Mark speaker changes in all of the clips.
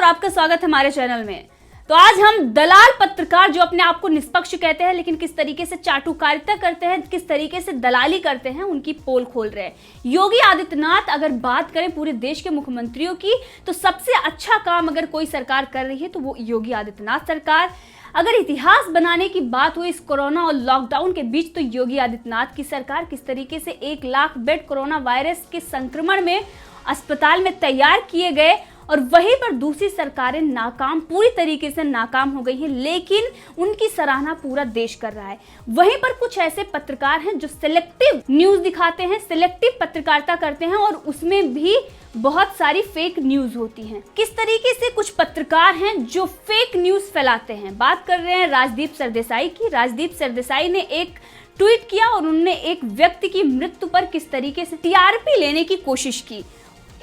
Speaker 1: आपका स्वागत है हमारे चैनल में। तो आज हम दलाल पत्रकार जो अपने आप को निष्पक्ष कहते हैं लेकिन किस तरीके से चाटुकारिता करते हैं, किस तरीके से दलाली करते हैं, उनकी पोल खोल रहे हैं। योगी आदित्यनाथ अगर बात करें पूरे देश के मुख्यमंत्रियों की तो सबसे अच्छा काम अगर कोई सरकार कर रही है तो वो योगी आदित्यनाथ सरकार। अगर इतिहास बनाने की बात हुई इस कोरोना और लॉकडाउन के बीच तो योगी आदित्यनाथ की सरकार किस तरीके से 1 लाख बेड कोरोना वायरस के संक्रमण में अस्पताल में तैयार किए गए और वहीं पर दूसरी सरकारें नाकाम, पूरी तरीके से नाकाम हो गई हैं, लेकिन उनकी सराहना पूरा देश कर रहा है। वहीं पर कुछ ऐसे पत्रकार हैं जो सिलेक्टिव न्यूज दिखाते हैं, सिलेक्टिव पत्रकारिता करते हैं और उसमें भी बहुत सारी फेक न्यूज होती हैं। किस तरीके से कुछ पत्रकार हैं जो फेक न्यूज फैलाते हैं। बात कर रहे हैं राजदीप सरदेसाई की। राजदीप सरदेसाई ने एक ट्वीट किया और उन्होंने एक व्यक्ति की मृत्यु पर किस तरीके से टीआरपी लेने की कोशिश की।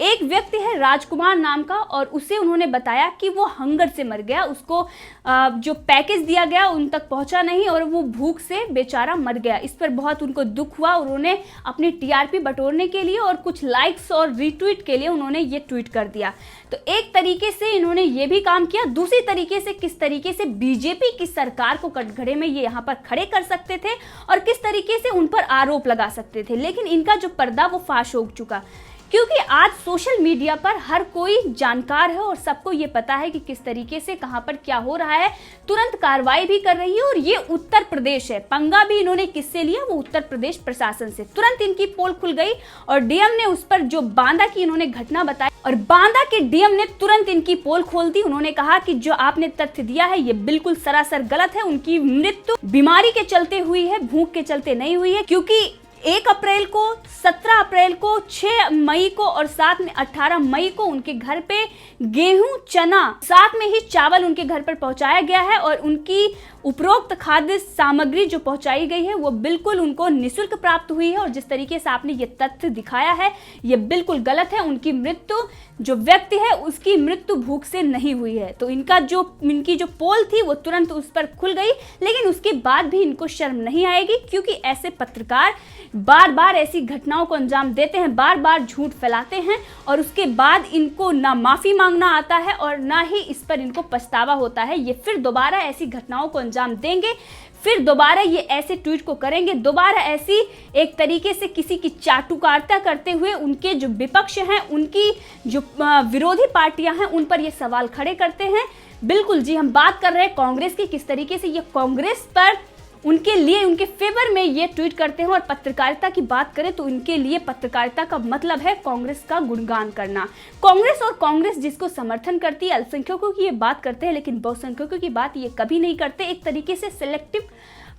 Speaker 1: एक व्यक्ति है राजकुमार नाम का और उसे उन्होंने बताया कि वो हंगर से मर गया, उसको जो पैकेज दिया गया उन तक पहुंचा नहीं और वो भूख से बेचारा मर गया। इस पर बहुत उनको दुख हुआ। उन्होंने अपनी टीआरपी बटोरने के लिए और कुछ लाइक्स और रीट्वीट के लिए उन्होंने ये ट्वीट कर दिया। तो एक तरीके से इन्होंने ये भी काम किया। दूसरी तरीके से किस तरीके से बीजेपी की सरकार को कटघरे में ये यहाँ पर खड़े कर सकते थे और किस तरीके से उन पर आरोप लगा सकते थे, लेकिन इनका जो पर्दा वो फाश हो चुका, क्योंकि आज सोशल मीडिया पर हर कोई जानकार है और सबको ये पता है कि किस तरीके से कहां पर क्या हो रहा है। तुरंत कार्रवाई भी कर रही है और ये उत्तर प्रदेश है। पंगा भी इन्होंने किससे लिया, वो उत्तर प्रदेश प्रशासन से। तुरंत इनकी पोल खुल गई और डीएम ने उस पर जो बांदा की इन्होंने घटना बताई और बांदा के डीएम ने तुरंत इनकी पोल खोल दी। उन्होंने कहा कि जो आपने तथ्य दिया है ये बिल्कुल सरासर गलत है। उनकी मृत्यु बीमारी के चलते हुई है, भूख के चलते नहीं हुई है, क्योंकि 1 अप्रैल को, 17 अप्रैल को, 6 मई को और साथ में 18 मई को उनके घर पे गेहूं, चना, साथ में ही चावल उनके घर पर पहुंचाया गया है और उनकी उपरोक्त खाद्य सामग्री जो पहुंचाई गई है वो बिल्कुल उनको निःशुल्क प्राप्त हुई है। और जिस तरीके से आपने ये तथ्य दिखाया है ये बिल्कुल गलत है। उनकी मृत्यु, जो व्यक्ति है उसकी मृत्यु भूख से नहीं हुई है। तो इनकी जो पोल थी वो तुरंत उस पर खुल गई, लेकिन उसके बाद भी इनको शर्म नहीं आएगी, क्योंकि ऐसे पत्रकार बार बार ऐसी घटनाओं को अंजाम देते हैं, बार बार झूठ फैलाते हैं और उसके बाद इनको ना माफी मांगना आता है और ना ही इस पर इनको पछतावा होता है। ये फिर दोबारा ऐसी घटनाओं को अंजाम देंगे, फिर दोबारा ये ऐसे ट्वीट को करेंगे, दोबारा ऐसी एक तरीके से किसी की चाटुकारिता करते हुए उनके जो विपक्ष हैं, उनकी जो विरोधी पार्टियां हैं, उन पर ये सवाल खड़े करते हैं। बिल्कुल जी, हम बात कर रहे हैं कांग्रेस की, किस तरीके से ये कांग्रेस पर उनके लिए, उनके फेवर में ये ट्वीट करते हैं। और पत्रकारिता की बात करें तो इनके लिए पत्रकारिता का मतलब है कांग्रेस का गुणगान करना। कांग्रेस जिसको समर्थन करती है, अल्पसंख्यकों की ये बात करते हैं लेकिन बहुसंख्यकों की बात ये कभी नहीं करते। एक तरीके से सिलेक्टिव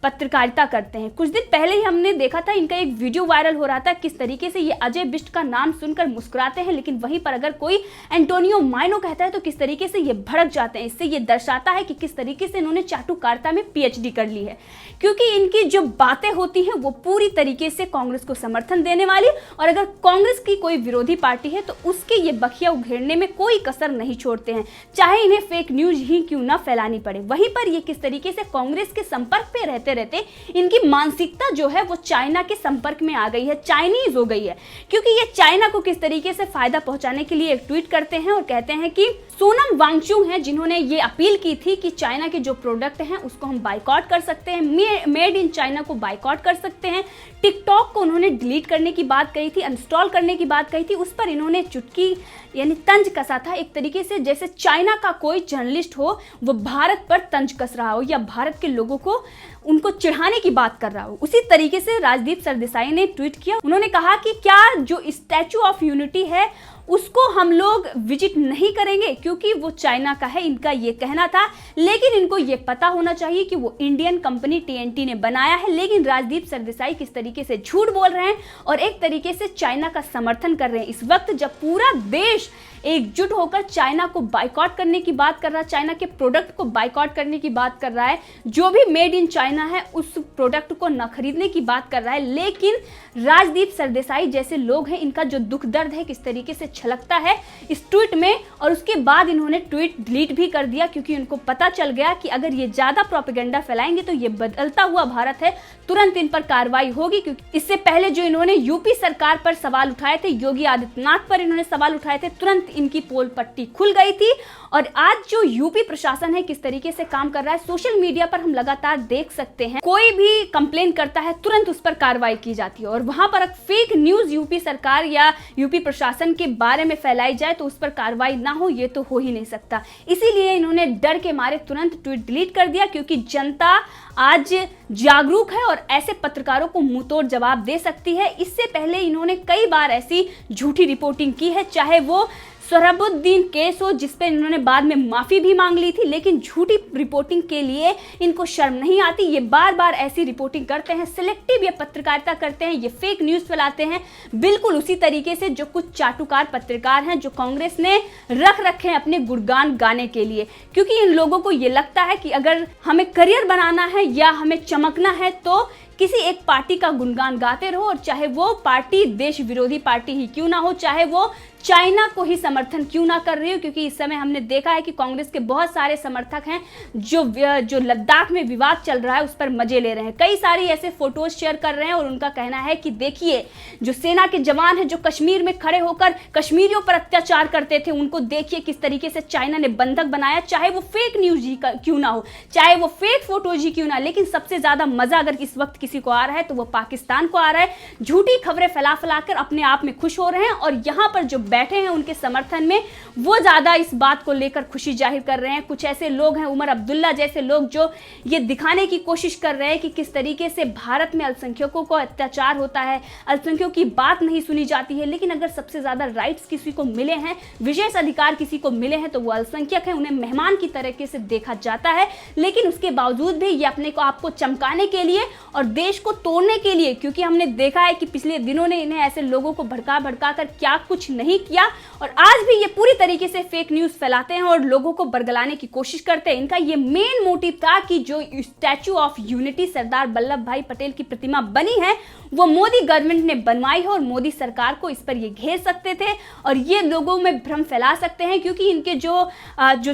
Speaker 1: पत्रकारिता करते हैं। कुछ दिन पहले ही हमने देखा था इनका एक वीडियो वायरल हो रहा था, किस तरीके से ये अजय बिष्ट का नाम सुनकर मुस्कुराते हैं, लेकिन वहीं पर अगर कोई एंटोनियो माइनो कहता है तो किस तरीके से ये भड़क जाते हैं। इससे ये दर्शाता है कि किस तरीके से इन्होंने चाटुकारिता में पीएचडी कर ली है, क्योंकि इनकी जो बातें होती हैं वो पूरी तरीके से कांग्रेस को समर्थन देने वाली, और अगर कांग्रेस की कोई विरोधी पार्टी है तो उसके ये बखिया उघेड़ने में कोई कसर नहीं छोड़ते हैं, चाहे इन्हें फेक न्यूज ही क्यों ना फैलानी पड़े। वहीं पर ये किस तरीके से कांग्रेस के संपर्क पे रहते इनकी मानसिकता जो है वो चाइना के संपर्क में आ गई है, चाइनीज हो गई है, क्योंकि ये चाइना को किस तरीके से फायदा पहुंचाने के लिए एक ट्वीट करते हैं और कहते हैं कि सोनम वांगचुक हैं जिन्होंने ये अपील की थी कि चाइना के जो प्रोडक्ट हैं उसको हम बाइकआउट कर सकते हैं, मेड इन चाइना को बाइकआउट कर सकते हैं। टिकटॉक को उन्होंने डिलीट करने की बात कही थी, अनइंस्टॉल करने की बात कही थी, उस पर इन्होंने चुटकी यानी तंज कसा था, एक तरीके से जैसे चाइना का कोई जर्नलिस्ट हो वो भारत पर तंज कस रहा हो या भारत के लोगों को उनको चिढ़ाने की बात कर रहा हो। उसी तरीके से राजदीप सरदेसाई ने ट्वीट किया। उन्होंने कहा कि क्या जो स्टैचू ऑफ यूनिटी है उसको हम लोग विजिट नहीं करेंगे क्योंकि वो चाइना का है, इनका ये कहना था। लेकिन इनको ये पता होना चाहिए कि वो इंडियन कंपनी टीएनटी ने बनाया है। लेकिन राजदीप सरदेसाई किस तरीके से झूठ बोल रहे हैं और एक तरीके से चाइना का समर्थन कर रहे हैं इस वक्त जब पूरा देश एकजुट होकर चाइना को बाइकआउट करने की बात कर रहा है, चाइना के प्रोडक्ट को बाइकआउट करने की बात कर रहा है, जो भी मेड इन चाइना है उस प्रोडक्ट को न खरीदने की बात कर रहा है। लेकिन राजदीप सरदेसाई जैसे लोग हैं, इनका जो दुख दर्द है किस तरीके से छलकता है इस ट्वीट में, और उसके बाद इन्होंने ट्वीट डिलीट भी कर दिया क्योंकि उनको पता चल गया कि अगर ये ज्यादा प्रोपेगेंडा फैलाएंगे तो ये बदलता हुआ भारत है, तुरंत इन पर कार्रवाई होगी। क्योंकि इससे पहले जो इन्होंने यूपी सरकार पर सवाल उठाए थे, योगी आदित्यनाथ पर इन्होंने सवाल उठाए थे, तुरंत इनकी पोल पट्टी खुल गई थी और आज जो यूपी प्रशासन है किस तरीके से काम कर रहा है, सोशल मीडिया पर हम लगातार देख सकते हैं, कोई भी कंप्लेन करता है तुरंत उस पर कार्रवाई की जाती है, और वहां पर फेक न्यूज यूपी सरकार या यूपी प्रशासन के बारे में फैलाई जाए तो उस पर कार्रवाई ना हो, ये तो हो ही नहीं सकता। इसीलिए इन्होंने डर के मारे तुरंत ट्वीट डिलीट कर दिया, क्योंकि जनता आज जागरूक है और ऐसे पत्रकारों को मुंहतोड़ जवाब दे सकती है। इससे पहले इन्होंने कई बार ऐसी झूठी रिपोर्टिंग की है, चाहे वो सोहराबुद्दीन केस हो जिसपे इन्होंने बाद में माफी भी मांग ली थी, लेकिन झूठी रिपोर्टिंग के लिए इनको शर्म नहीं आती। ये बार बार ऐसी रिपोर्टिंग करते हैं, सिलेक्टिव ये पत्रकारिता करते हैं, ये फेक न्यूज फैलाते हैं, बिल्कुल उसी तरीके से जो कुछ चाटुकार पत्रकार हैं जो कांग्रेस ने रख रखे हैं अपने गुणगान गाने के लिए। क्योंकि इन लोगों को ये लगता है कि अगर हमें करियर बनाना है या हमें चमकना है तो किसी एक पार्टी का गुणगान गाते रहो, और चाहे वो पार्टी देश विरोधी पार्टी ही क्यों ना हो, चाहे वो चाइना को ही समर्थन क्यों ना कर रही हो। क्योंकि इस समय हमने देखा है कि कांग्रेस के बहुत सारे समर्थक हैं जो लद्दाख में विवाद चल रहा है उस पर मजे ले रहे हैं, कई सारी ऐसे फोटोज शेयर कर रहे हैं, और उनका कहना है कि देखिए जो सेना के जवान हैं जो कश्मीर में खड़े होकर कश्मीरियों पर अत्याचार करते थे, उनको देखिए किस तरीके से चाइना ने बंधक बनाया, चाहे वो फेक न्यूज ही क्यों ना हो, चाहे वो फेक फोटोज ही क्यों ना। लेकिन सबसे ज्यादा मजा अगर इस वक्त किसी को आ रहा है तो वो पाकिस्तान को आ रहा है। झूठी खबरें फैला फैलाकर अपने आप में खुश हो रहे हैं, और यहां पर जो बैठे हैं उनके समर्थन में वो ज्यादा इस बात को लेकर खुशी जाहिर कर रहे हैं। कुछ ऐसे लोग हैं, उमर अब्दुल्ला जैसे लोग, जो ये दिखाने की कोशिश कर रहे हैं कि किस तरीके से भारत में अल्पसंख्यकों को अत्याचार होता है, अल्पसंख्यकों की बात नहीं सुनी जाती है। लेकिन अगर सबसे ज्यादा राइट्स किसी को मिले हैं, विशेष अधिकार किसी को मिले हैं, तो वो अल्पसंख्यक है, उन्हें मेहमान की तरीके से देखा जाता है। लेकिन उसके बावजूद भी ये अपने को आपको चमकाने के लिए और देश को तोड़ने के लिए, क्योंकि हमने देखा है कि पिछले दिनों ने इन्हें ऐसे लोगों को भड़का भड़का कर क्या कुछ नहीं किया, और आज भी ये पूरी तरीके से फेक न्यूज फैलाते हैं और लोगों को बरगलाने की कोशिश करते हैं। इनका ये मेन मोटिव था कि जो statue of unity Sardar Vallabh भाई पटेल की प्रतिमा बनी है वो मोदी गवर्नमेंट ने बनवाई है, और मोदी सरकार को इस पर ये घेर सकते थे और ये लोगों में भ्रम फैला सकते हैं। क्योंकि इनके जो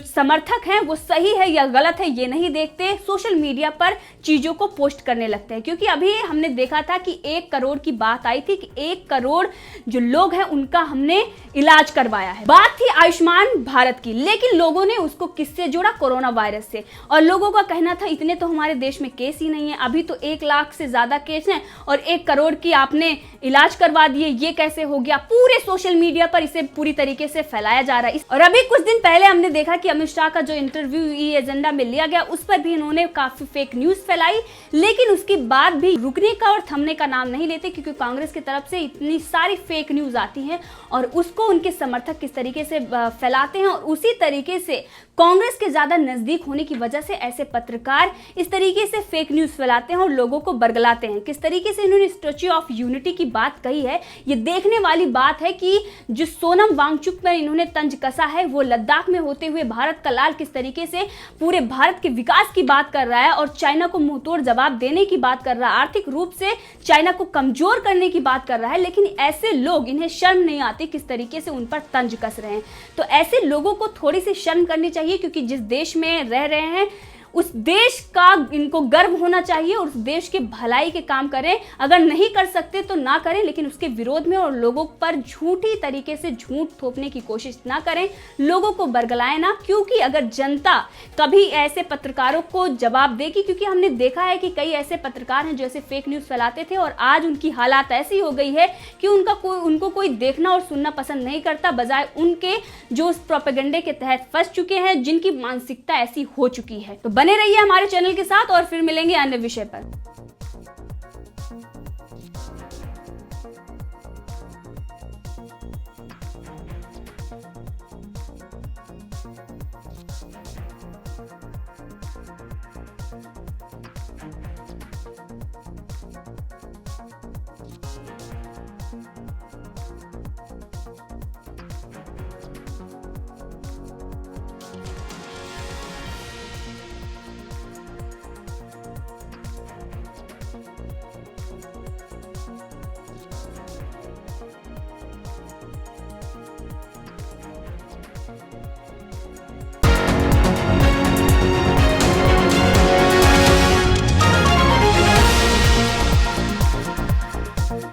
Speaker 1: समर्थक हैं वो सही है या गलत है ये नहीं देखते, सोशल मीडिया पर चीजों को पोस्ट करने लगते हैं। क्योंकि अभी हमने देखा था कि 1 करोड़ की बात आई थी कि 1 करोड़ जो लोग हैं उनका हमने इलाज करवाया है। बात थी आयुष्मान भारत की, लेकिन लोगों ने उसको किससे जोड़ा? कोरोना वायरस से। और लोगों का कहना था इतने तो हमारे देश में केस ही नहीं है, अभी तो 1 लाख से ज्यादा केस हैं और 1 करोड़ की आपने इलाज करवा दिए, ये कैसे हो गया? पूरे सोशल मीडिया पर इसे पूरी तरीके से फैलाया जा रहा है। और अभी कुछ दिन पहले हमने देखा कि अमित शाह का जो इंटरव्यू ई एजेंडा में लिया गया उस पर भी इन्होंने काफी फेक न्यूज फैलाई, लेकिन उसके बाद भी रुकने का और थमने का नाम नहीं लेते। क्योंकि कांग्रेस की तरफ से इतनी सारी फेक न्यूज आती है और उसको उनके समर्थक किस तरीके से फैलाते हैं, और उसी तरीके से कांग्रेस के ज्यादा नजदीक होने की वजह से ऐसे पत्रकार इस तरीके से फेक न्यूज फैलाते हैं और लोगों को बरगलाते हैं। किस तरीके से इन्होंने स्टैच्यू ऑफ यूनिटी की बात कही है, ये देखने वाली बात है कि जो सोनम वांगचुक पर इन्होंने तंज कसा है वो लद्दाख में होते हुए भारत का लाल किस तरीके से पूरे भारत के विकास की बात कर रहा है और चाइना को मुंहतोड़ जवाब देने की बात कर रहा है, आर्थिक रूप से चाइना को कमजोर करने की बात कर रहा है। लेकिन ऐसे लोग, इन्हें शर्म नहीं आती किस तरीके से उन पर तंज कस रहे हैं। तो ऐसे लोगों को थोड़ी सी शर्म करनी चाहिए, क्योंकि जिस देश में रह रहे हैं उस देश का इनको गर्व होना चाहिए और उस देश के भलाई के काम करें। अगर नहीं कर सकते तो ना करें, लेकिन उसके विरोध में और लोगों पर झूठी तरीके से झूठ थोपने की कोशिश ना करें, लोगों को बरगलाएं ना। क्योंकि अगर जनता कभी ऐसे पत्रकारों को जवाब देगी, क्योंकि हमने देखा है कि कई ऐसे पत्रकार हैं जो ऐसे फेक न्यूज फैलाते थे और आज उनकी हालात ऐसी हो गई है कि उनको कोई देखना और सुनना पसंद नहीं करता, बजाय उनके जो उस प्रोपेगेंडे के तहत फंस चुके हैं, जिनकी मानसिकता ऐसी हो चुकी है। तो बने रहिए हमारे चैनल के साथ और फिर मिलेंगे अन्य विषय पर।